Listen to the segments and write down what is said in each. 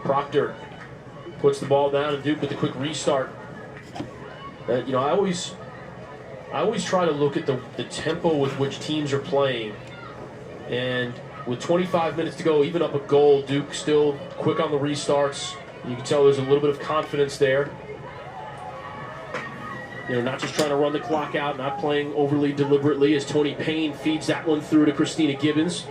Proctor puts the ball down, and Duke with the quick restart. I always try to look at the tempo with which teams are playing. And with 25 minutes to go, even up a goal, Duke still quick on the restarts. You can tell there's a little bit of confidence there. Not just trying to run the clock out, not playing overly deliberately, as Tony Payne feeds that one through to Christina Gibbons.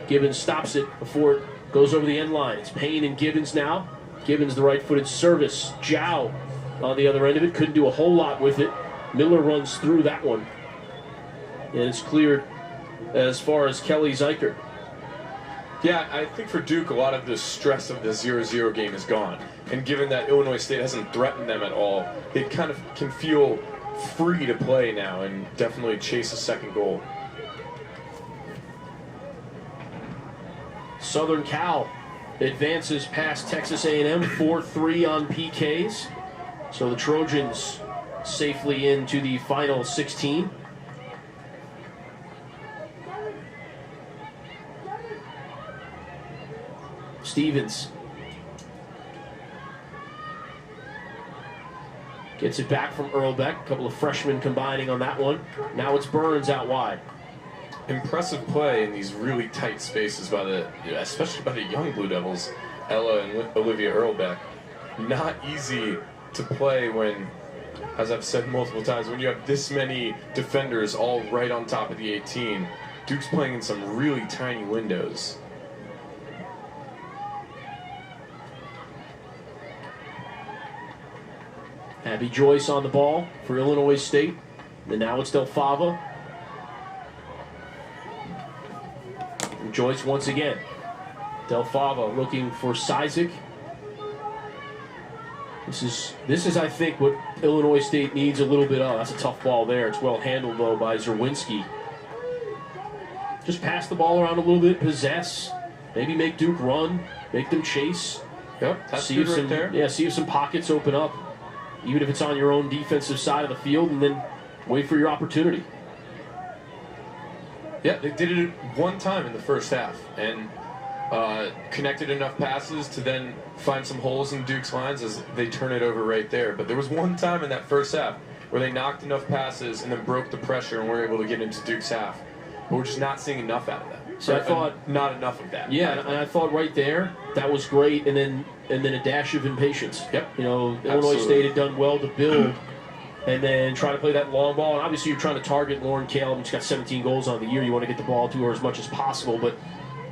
Gibbons stops it before it goes over the end line. It's Payne and Gibbons now. Gibbons the right-footed service. Ncaa on the other end of it. Couldn't do a whole lot with it. Miller runs through that one. And it's cleared as far as Kelly Zeichert. Yeah, I think for Duke, a lot of the stress of the 0-0 game is gone. And given that Illinois State hasn't threatened them at all, they kind of can feel free to play now and definitely chase a second goal. Southern Cal advances past Texas A&M 4-3 on PKs. So the Trojans safely into the final 16. Stevens gets it back from Earlbeck. A couple of freshmen combining on that one. Now it's Burns out wide. Impressive play in these really tight spaces especially by the young Blue Devils, Ella and Olivia Earlbeck. Not easy to play when, as I've said multiple times, when you have this many defenders all right on top of the 18. Duke's playing in some really tiny windows. Abby Joyce on the ball for Illinois State. And now it's Del Fava. And Joyce once again. Del Fava looking for Cizik. This is, I think, what Illinois State needs a little bit of. That's a tough ball there. It's well handled, though, by Zerwinski. Just pass the ball around a little bit, possess. Maybe make Duke run, make them chase. Yep, that's good right there. Yeah, see if some pockets open up, even if it's on your own defensive side of the field, and then wait for your opportunity. Yeah, they did it one time in the first half, and connected enough passes to then find some holes in Duke's lines as they turn it over right there. But there was one time in that first half where they knocked enough passes and then broke the pressure and were able to get into Duke's half. But we're just not seeing enough out of that. So I thought not enough of that. Yeah, and I thought right there that was great, and then a dash of impatience. Yep. Illinois State had done well to build, and then try to play that long ball. And obviously, you're trying to target Lauren Caleb. She's got 17 goals on the year. You want to get the ball to her as much as possible, but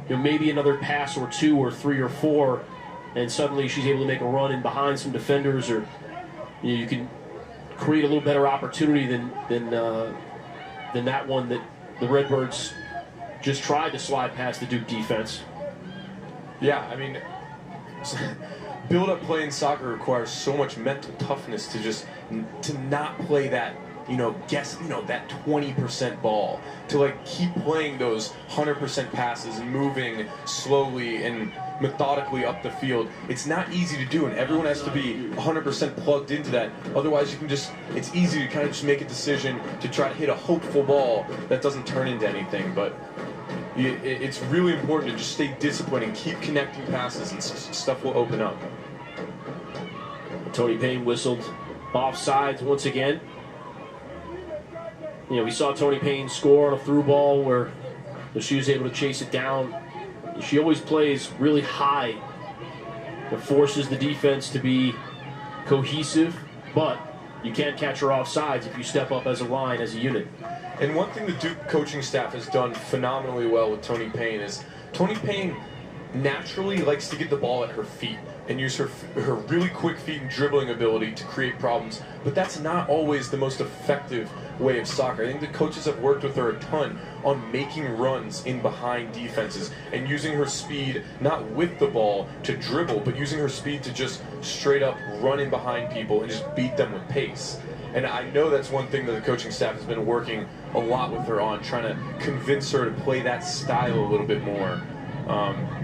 maybe another pass or two or three or four, and suddenly she's able to make a run in behind some defenders, or you can create a little better opportunity than that one that the Redbirds just tried to slide past the Duke defense. Yeah, I mean, build-up play in soccer requires so much mental toughness to not play that, that 20% ball, to keep playing those 100% passes and moving slowly and methodically up the field. It's not easy to do, and everyone has to be 100% plugged into that. Otherwise, it's easy to kind of just make a decision to try to hit a hopeful ball that doesn't turn into anything. But it's really important to just stay disciplined and keep connecting passes, and stuff will open up. Tony Payne whistled offsides once again. We saw Tony Payne score on a through ball where she was able to chase it down. She always plays really high. It forces the defense to be cohesive, but you can't catch her off sides if you step up as a line, as a unit. And one thing the Duke coaching staff has done phenomenally well with Tony Payne is Tony Payne naturally likes to get the ball at her feet and use her really quick feet and dribbling ability to create problems, but that's not always the most effective way of soccer. I think the coaches have worked with her a ton on making runs in behind defenses and using her speed, not with the ball to dribble, but using her speed to just straight up run in behind people and just beat them with pace. And I know that's one thing that the coaching staff has been working a lot with her on, trying to convince her to play that style a little bit more,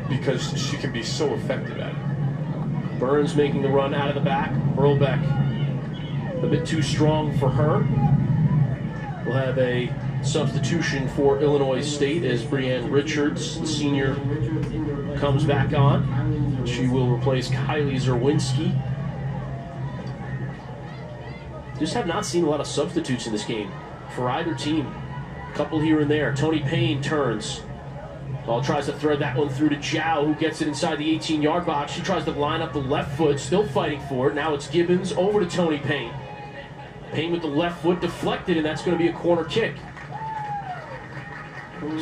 because she can be so effective at it. Burns making the run out of the back. Earlbeck a bit too strong for her. We'll have a substitution for Illinois State as Brianne Richards, the senior, comes back on. She will replace Kylie Zerwinski. Just have not seen a lot of substitutes in this game for either team. A couple here and there. Tony Payne turns. Ball tries to thread that one through to Ncaa, who gets it inside the 18-yard box. She tries to line up the left foot, still fighting for it. Now it's Gibbons over to Tony Payne. Payne with the left foot deflected, and that's going to be a corner kick.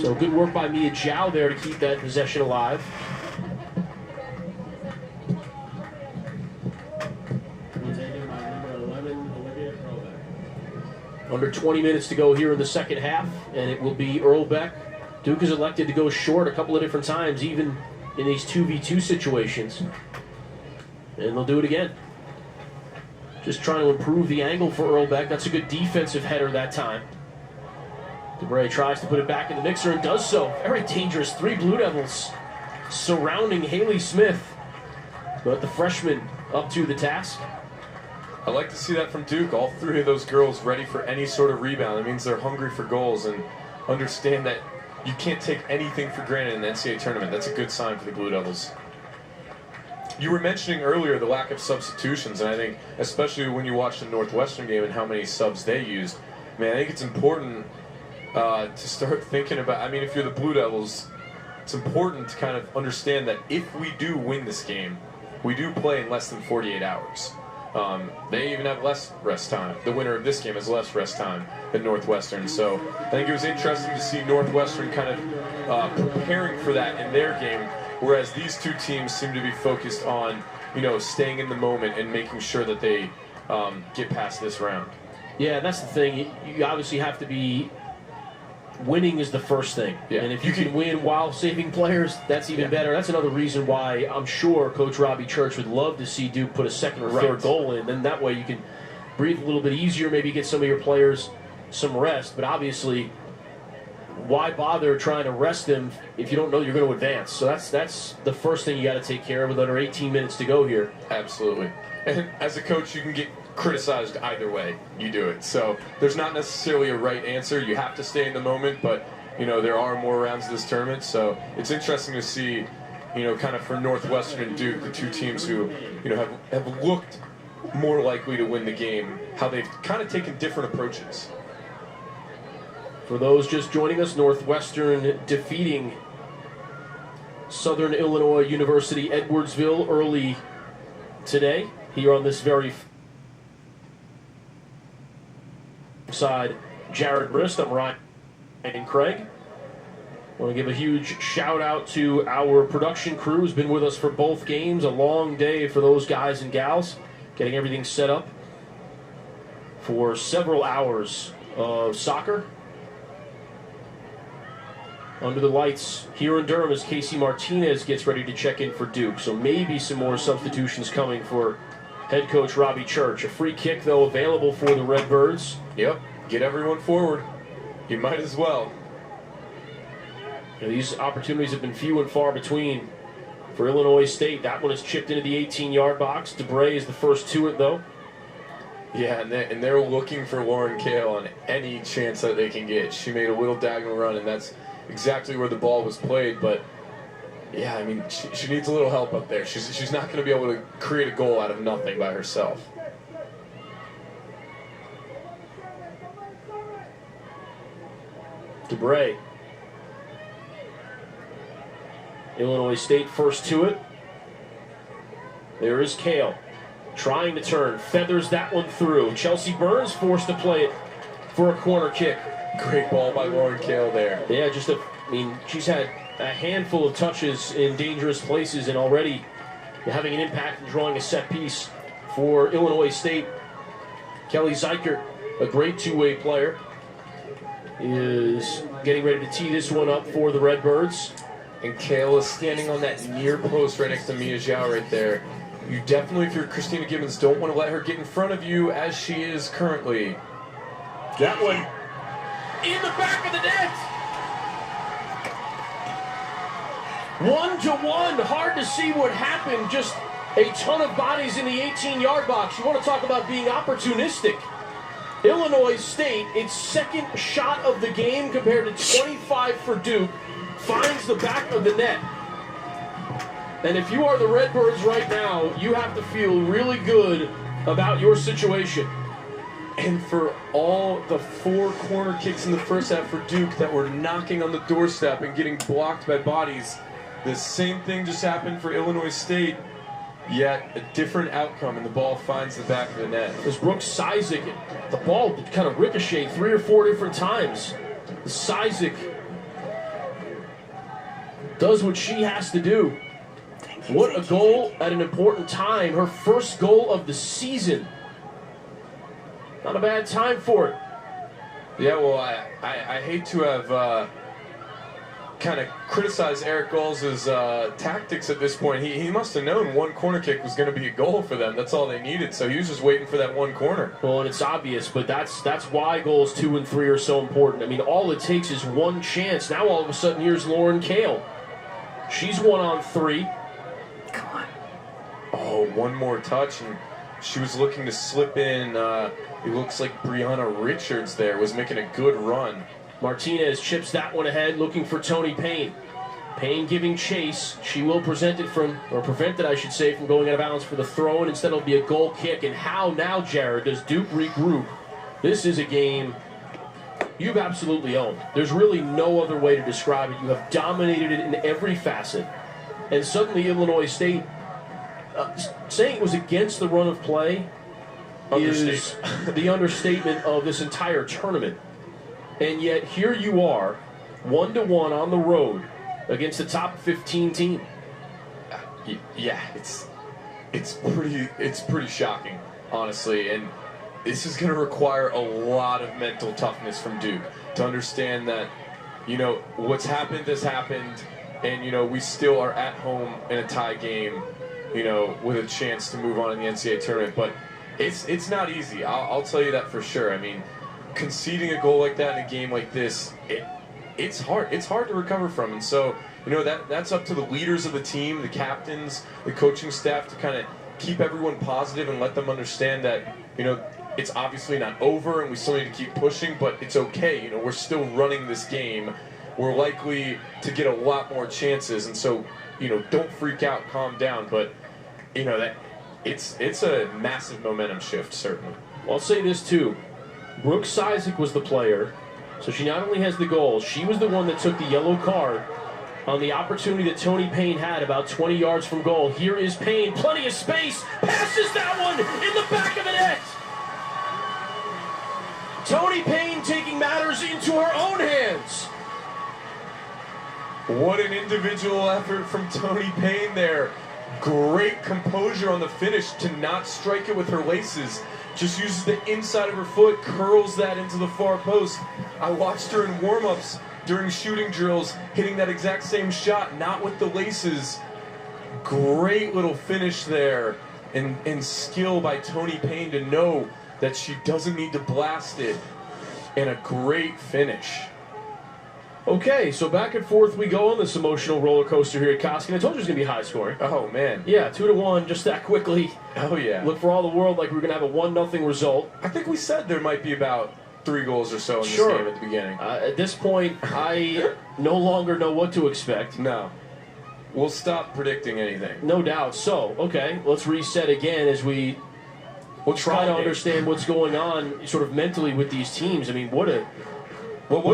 So good work by Mia Ncaa there to keep that possession alive. Under 20 minutes to go here in the second half, and it will be Earlbeck. Duke has elected to go short a couple of different times, even in these 2v2 situations. And they'll do it again. Just trying to improve the angle for Earlbeck. That's a good defensive header that time. DeBray tries to put it back in the mixer and does so. Very dangerous. 3 Blue Devils surrounding Haley Smith. But the freshman up to the task. I like to see that from Duke. All 3 of those girls ready for any sort of rebound. It means they're hungry for goals and understand that you can't take anything for granted in the NCAA tournament. That's a good sign for the Blue Devils. You were mentioning earlier the lack of substitutions, and I think especially when you watch the Northwestern game and how many subs they used, man, I think it's important to start thinking about, I mean, if you're the Blue Devils, it's important to kind of understand that if we do win this game, we do play in less than 48 hours. They even have less rest time. The winner of this game has less rest time than Northwestern. So I think it was interesting to see Northwestern kind of preparing for that in their game, whereas these 2 teams seem to be focused on, you know, staying in the moment and making sure that they get past this round. Yeah, that's the thing. You obviously have to be... Winning is the first thing. Yeah. And if you can win while saving players, that's even better. That's another reason why I'm sure Coach Robbie Church would love to see Duke put a second or third goal in. Then that way you can breathe a little bit easier, maybe get some of your players some rest. But obviously, why bother trying to rest them if you don't know you're going to advance? So that's the first thing you got to take care of with under 18 minutes to go here. Absolutely. And as a coach, you can get criticized either way you do it. So there's not necessarily a right answer. You have to stay in the moment, but you know there are more rounds of this tournament. So it's interesting to see, you know, kind of for Northwestern and Duke, the 2 teams who, you know, have looked more likely to win the game, how they've kind of taken different approaches. For those just joining us, Northwestern defeating Southern Illinois University Edwardsville early today here on this very side. Jared Brist, I'm Ryan and Craig. I want to give a huge shout out to our production crew who's been with us for both games. A long day for those guys and gals, getting everything set up for several hours of soccer. Under the lights here in Durham as Casey Martinez gets ready to check in for Duke. So maybe some more substitutions coming for head coach Robbie Church. A free kick, though, available for the Redbirds. Yep, get everyone forward. You might as well. You know, these opportunities have been few and far between for Illinois State. That one is chipped into the 18-yard box. DeBray is the first to it, though. Yeah, and they're looking for Lauren Kale on any chance that they can get. She made a little diagonal run, and that's exactly where the ball was played, but yeah, I mean, she needs a little help up there. She's not going to be able to create a goal out of nothing by herself. DeBray. Illinois State first to it. There is Kale. Trying to turn. Feathers that one through. Chelsea Burns forced to play it for a corner kick. Great ball by Lauren Kale there. Yeah, she's had a handful of touches in dangerous places and already having an impact in drawing a set piece for Illinois State. Kelly Zeikert, a great two-way player, is getting ready to tee this one up for the Redbirds. And Kale is standing on that near post right next to Mia Ncaa right there. You definitely, if you're Christina Gibbons, don't want to let her get in front of you as she is currently. That one in the back of the net. 1-1. Hard to see what happened. Just a ton of bodies in the 18-yard box. You want to talk about being opportunistic. Illinois State, its second shot of the game compared to 25 for Duke, finds the back of the net. And if you are the Redbirds right now, you have to feel really good about your situation. And for all the 4 corner kicks in the first half for Duke that were knocking on the doorstep and getting blocked by bodies, the same thing just happened for Illinois State, yet a different outcome, and the ball finds the back of the net. It was Brooks Sizik. The ball kind of ricocheted 3 or 4 different times. Sizik does what she has to do. What a goal at an important time. Her first goal of the season. Not a bad time for it. Yeah, well, I hate to have kind of criticized Eric Gulls' tactics at this point. He must have known 1 corner kick was going to be a goal for them. That's all they needed. So he was just waiting for that 1 corner. Well, and it's obvious, but that's why goals 2 and 3 are so important. I mean, all it takes is 1 chance. Now all of a sudden, here's Ncaa. She's 1 on 3. Come on. Oh, 1 more touch, and she was looking to slip in. It looks like Brianna Richards there was making a good run. Martinez chips that one ahead, looking for Tony Payne. Payne giving chase. She will prevent it, I should say, from going out of bounds for the throw, and instead it'll be a goal kick. And how now, Jared, does Duke regroup? This is a game you've absolutely owned. There's really no other way to describe it. You have dominated it in every facet. And suddenly Illinois State, saying it was against the run of play is the understatement of this entire tournament. And yet here you are, 1-1 on the road against the top 15 team. Yeah, it's pretty shocking, honestly. And this is going to require a lot of mental toughness from Duke to understand that, what's happened has happened, and, we still are at home in a tie game, with a chance to move on in the NCAA tournament. But it's not easy. I'll tell you that for sure. I mean, conceding a goal like that in a game like this, it's hard. It's hard to recover from. And so, that's up to the leaders of the team, the captains, the coaching staff to kind of keep everyone positive and let them understand that, it's obviously not over and we still need to keep pushing, but it's okay. We're still running this game. We're likely to get a lot more chances. And so, don't freak out, calm down. But, that it's a massive momentum shift, certainly. Well, I'll say this, too. Brooks Sizik was the player, so she not only has the goal, she was the one that took the yellow card on the opportunity that Tony Payne had about 20 yards from goal. Here is Payne, plenty of space, passes that one in the back of the net. Tony Payne taking matters into her own hands. What an individual effort from Tony Payne there. Great composure on the finish to not strike it with her laces. Just uses the inside of her foot, curls that into the far post. I watched her in warm-ups during shooting drills, hitting that exact same shot, not with the laces. Great little finish there, and skill by Tony Payne to know that she doesn't need to blast it, and a great finish. Okay, so back and forth we go on this emotional roller coaster here at Koskinen. I told you it was going to be high scoring. Oh, man. Yeah, 2-1, just that quickly. Oh, yeah. Look for all the world like we're going to have a 1-0 result. I think we said there might be about 3 goals or so in this game at the beginning. At this point, I no longer know what to expect. No. We'll stop predicting anything. No doubt. So, okay, let's reset again as we'll try to understand what's going on sort of mentally with these teams. I mean, what a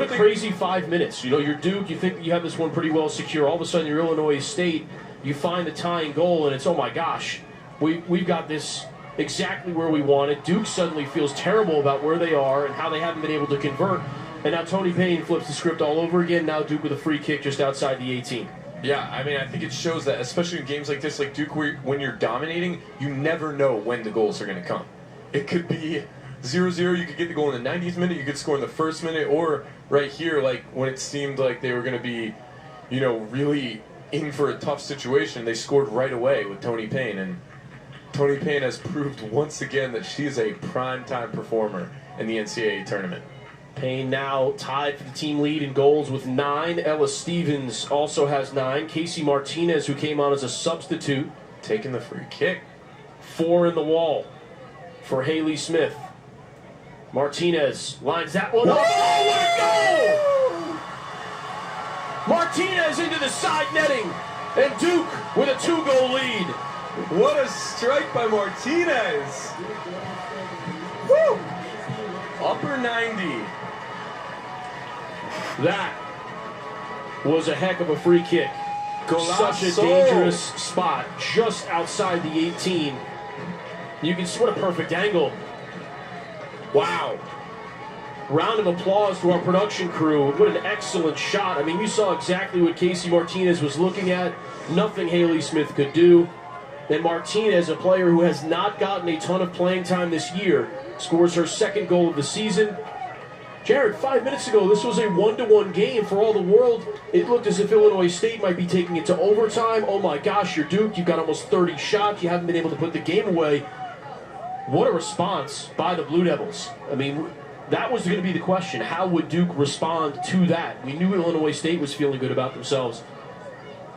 crazy 5 minutes. You're Duke, you think you have this one pretty well secure. All of a sudden, you're Illinois State. You find the tying goal, and it's, oh my gosh, we've got this exactly where we want it. Duke suddenly feels terrible about where they are and how they haven't been able to convert. And now Tony Payne flips the script all over again. Now Duke with a free kick just outside the 18. Yeah, I mean, I think it shows that, especially in games like this, like Duke, when you're dominating, you never know when the goals are going to come. It could be 0-0, you could get the goal in the 90th minute, you could score in the first minute, or right here, like when it seemed like they were going to be, really in for a tough situation, they scored right away with Tony Payne. And Tony Payne has proved once again that she is a prime-time performer in the NCAA tournament. Payne now tied for the team lead in goals with 9. Ella Stevens also has 9. Casey Martinez, who came on as a substitute, taking the free kick. 4 in the wall for Haley Smith. Martinez lines that one up. Oh, what a goal! Martinez into the side netting. And Duke with a 2-goal lead. What a strike by Martinez. Woo! Upper 90. That was a heck of a free kick. Such a dangerous spot just outside the 18. You can see what a perfect angle. Wow. Round of applause to our production crew. What an excellent shot. I mean, you saw exactly what Casey Martinez was looking at. Nothing Haley Smith could do. And Martinez, a player who has not gotten a ton of playing time this year, scores her second goal of the season. Jared, 5 minutes ago, this was a 1-1 game. For all the world, it looked as if Illinois State might be taking it to overtime. Oh my gosh, you're Duke. You've got almost 30 shots. You haven't been able to put the game away. What a response by the Blue Devils. I mean, that was going to be the question. How would Duke respond to that? We knew Illinois State was feeling good about themselves.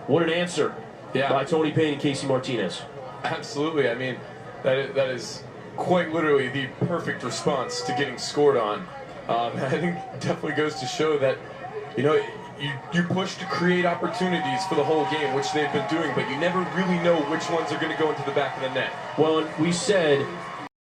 What an answer by Tony Payne and Casey Martinez. Absolutely. I mean, that is quite literally the perfect response to getting scored on. I think it definitely goes to show that, you know, you push to create opportunities for the whole game, which they've been doing, but you never really know which ones are going to go into the back of the net. Well, we said